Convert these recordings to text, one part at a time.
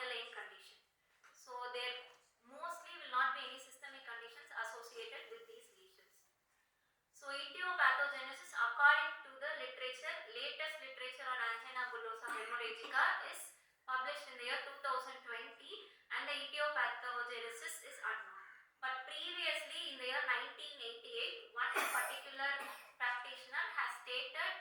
underlying condition. So there mostly will not be any systemic conditions associated with these lesions. So etiopathogenesis, according to the literature, latest literature on angina bullosa hemorrhagica is published in the year 2020, and the etiopathogenesis is unknown. But previously in the year 1988, one particular practitioner has stated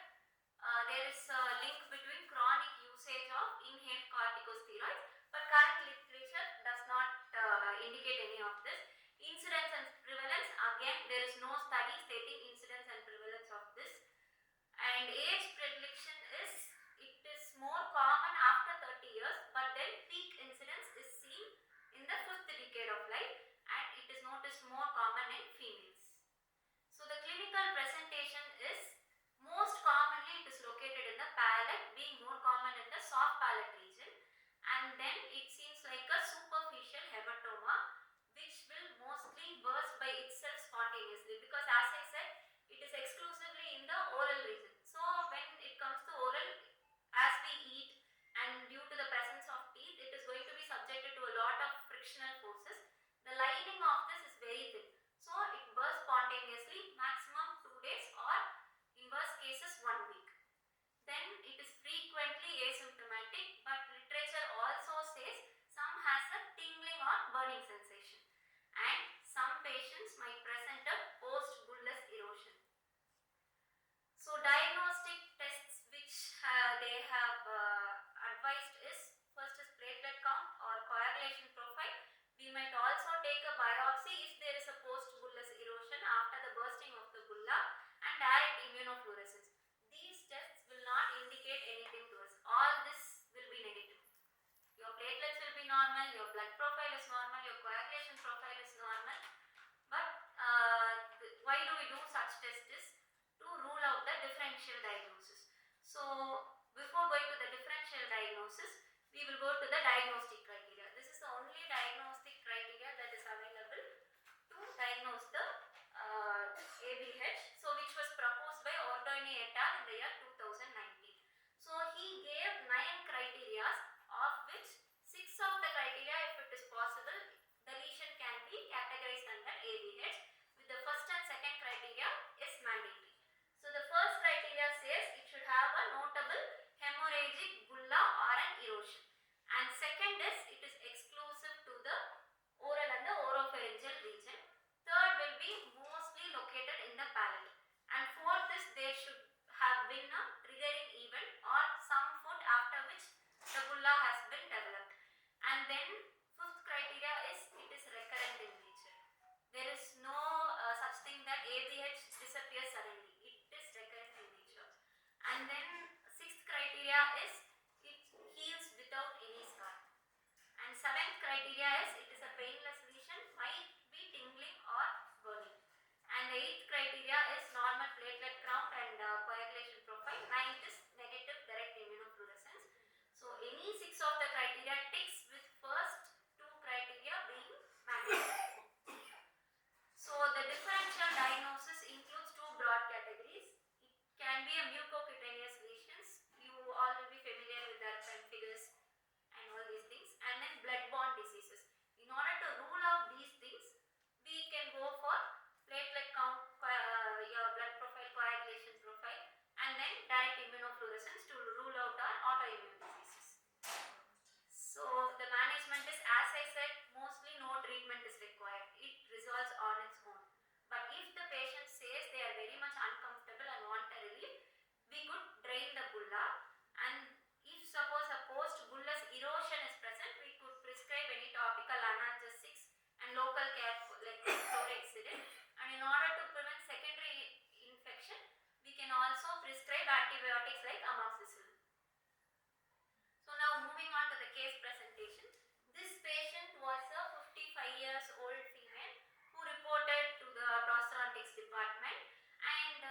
there is a link between chronic usage of inhaled corticosteroids, but current literature does not indicate any of this. Incidence and prevalence, again there is no study stating incidence and prevalence of this. And age predilection is, it is more common after 30 years, but then peak incidence is seen in the 5th decade of life, and it is noticed more common in females. So the clinical presentation is, most commonly it is located in the palate, being more common in the soft palate region, and then it seems like a superficial hematoma which will mostly burst by itself spontaneously, because as I said, it is exclusively in the oral region. So when it comes to oral, as we eat and due to the presence of teeth, it is going to be subjected to a lot of frictional forces. The lining of this is very thin, so it bursts spontaneously, maximum 2 days or in worst cases 1 week. Then it is frequently asymptomatic, but literature also says some has a tingling or burning sensation, and some patients might present a post-bullous erosion. So diagnostic tests which they have advised is, first is platelet count or coagulation profile. We might also take a biopsy if there is a post-bullous erosion after the bursting of the bulla, and direct immunofluorescence. These tests will not indicate anything to us. All this will be negative. Your platelets will be normal, your blood profile is normal, your coagulation profile is normal. But why do we do such tests is to rule out the differential diagnosis. So before going to the differential diagnosis, we will go to the diagnostic criteria. This is the only diagnostic criteria that is available to diagnose the ABH, so which was proposed by Ordonez et al. In the year 2019. So he gave 9 criteria, of which 6 of the criteria, if it is possible, the lesion can be categorized under ABH, with the first and second criteria is mandatory. So the first criteria says it should have a notable hemorrhagic bulla or an erosion, and second is it is exclusive to the oral and the oropharyngeal region. Third will be mostly located in the palate, and fourth is there should have been a triggering event or some food after which the bulla has been developed. And then fifth criteria is it is recurrent in nature. There is no such thing that ABH disappears suddenly. It is recurrent in nature. And then sixth criteria is it heals without any scar. And seventh criteria is it is a painless lesion, might be tingling or burning. And the eighth criteria is normal platelet count and coagulation profile. Ninth is negative direct immunofluorescence. So any 6 of the criteria ticks, with first 2 criteria being mandatory. So the differential diagnosis includes 2 broad categories. It can be a mucocutaneous lesions. You all will be familiar with that pemphigus and all these things. And then blood-borne diseases. In order to rule out these things, we can go for platelet count, your blood profile, coagulation profile, and then direct immunofluorescence to rule out our autoimmune diseases. So the management is, as I said, mostly no treatment is required. It resolves on its own. But if the patient says they are very much uncomfortable and want a relief, we could drain the bulla, and if suppose a post-bullous erosion is present, we could prescribe any topical analgesics and local care like chlorhexidine. And in order to prevent secondary infection, we can also prescribe antibiotics like amoxicillin. So now moving on to the case presentation. This patient was a 55 years old female who reported to the prosthodontics department, and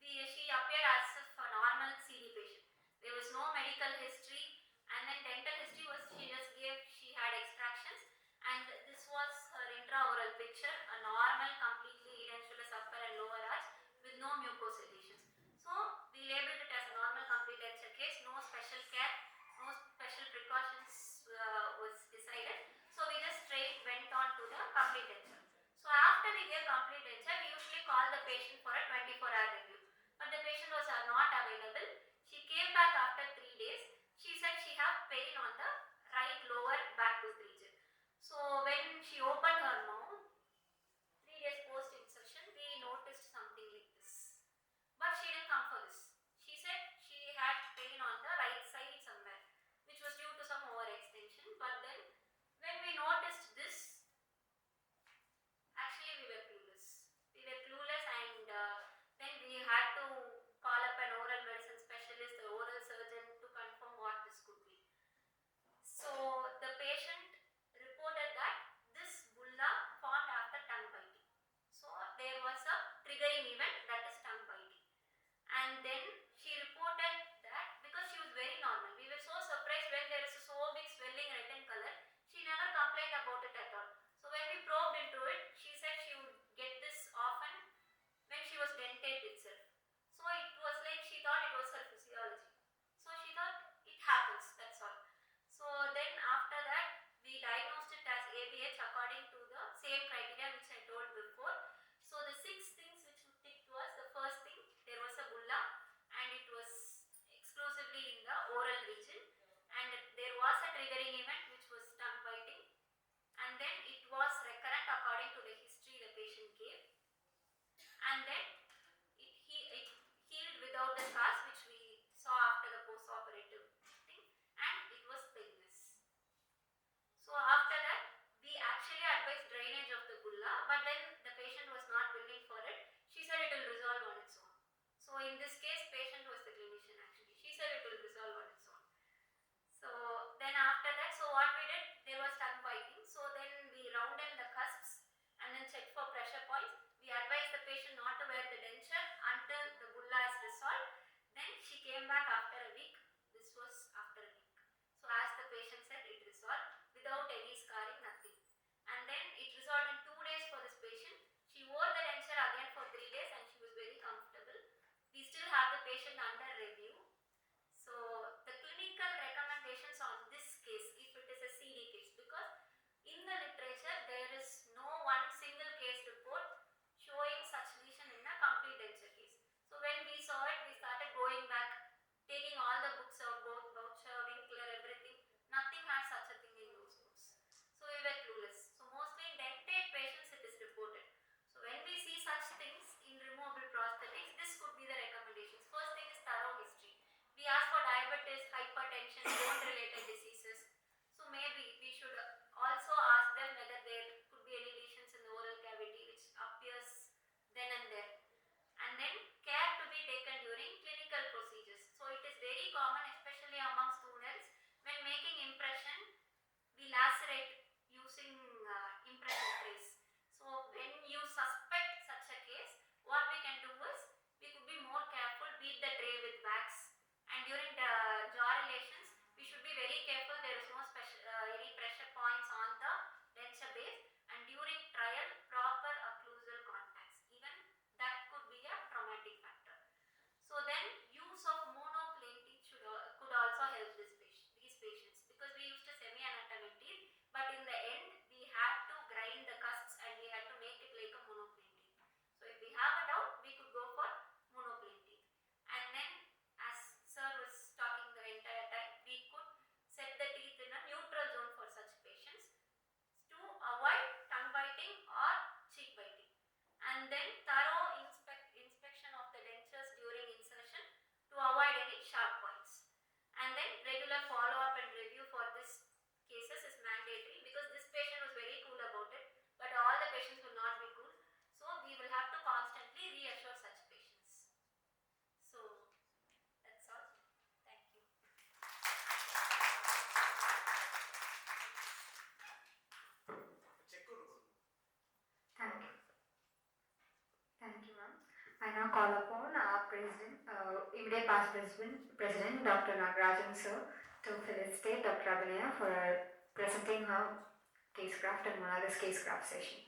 she appeared as if a normal CD patient. There was no medical history, and then dental history was she had extractions, and this was her intraoral picture, a normal completely edentulous upper and lower arch with no mucosal lesions. So we labeled it as a normal complete denture case, no special care, no special precautions a complete denture, we usually call the patient for a 24-hour review. But the patient was not available. She came back after 3 days. She said she had pain on the right lower back tooth region. So when she opened her mouth, 3 days post insertion, we noticed something like this. But she didn't come for this. She said she had pain on the right side somewhere, which was due to some overextension. But then when we noticed this, actually we were clueless. We were clueless, and then we had to call up an oral medicine specialist, the oral surgeon, to confirm what this could be. So the patient reported that this bulla formed after tongue biting. So there was a triggering event, that is tongue biting. And then she reported that because she was very normal, we were so surprised when there is a so big swelling red in color. She never complained about it at all. So when we probed into it, she said she would get this often when she was dentate itself. So it was like she thought it was her physiology. So she thought it happens, that's all. So then after that, we diagnosed it as ABH according to the same criteria which I told before. So the 6 things which we ticked was, the first thing, there was a bulla and it was exclusively in the oral region, and there was a triggering event which was tongue biting, and then it was recurrent according to the history the patient gave, and then it healed without the scars which we saw after the post-operative thing, and it was painless. So after that, we actually advised drainage of the bulla, but then the patient was not willing for it. She said it will resolve on its own. So in this case, patient was the clinician actually. She said it will resolve on its own. So then after that, so what we did, there was tongue biting. So then we rounded the cusps and then checked for pressure points. We advised the patient not to wear the denture until the bulla is resolved. Then she came back after a week. This was after a week. So as the patient said, it resolved without any scarring, nothing. And then it resolved in 2 days for this patient. She wore the denture again for 3 days and she was very comfortable. We still have the patient under review. So the clinical recommendations on this case, if it is a CD case, because in the literature there is no one single case report showing such lesion in a complete denture case. So when we saw it, we started going back, taking all the books out, both Boucher, Winkler, everything. Nothing had such a thing in those books. So we were clueless. So mostly in dentate patients it is reported. So when we see such things in removable prosthetics, this could be the recommendations. First thing is thorough history. We ask for diabetes, hypertension, bone-related diseases. So maybe we should also ask them whether there could be any lesions in the oral cavity which appears then and there. And then care to be taken during clinical procedures. So it is very common, especially among students, when making impression, we lacerate using impression trays. So when you suspect such a case, what we can do is, we could be more careful, beat the tray with wax. And during the jaw relations, we should be very careful there is no any pressure points on the denture base, and during trial, proper occlusal contacts. Even that could be a traumatic factor. So then use of monoplane teeth could also help these patients, because we used a semi-anatomic teeth, but in the end we had to grind the cusps and we had to make it like a monoplane teeth. So if we have a doubt, we could go for monoplane teeth. And then, as sir was talking the entire time, we could set the teeth in a neutral zone for such patients to avoid tongue biting or cheek biting. And then thorough inspection of the dentures during insertion to avoid any sharp points. And then regular follow-up and review for this cases is mandatory, because this patient was very cool about it, but all the patients will not be cool. So we will have to constantly reassure such patients. So that's all. Thank you. Thank you. Thank you, ma'am. I now call upon our President, immediate past President, Dr. Nagarajan sir, to felicitate Dr. Abhinaya for presenting her case craft and Monada's case craft session.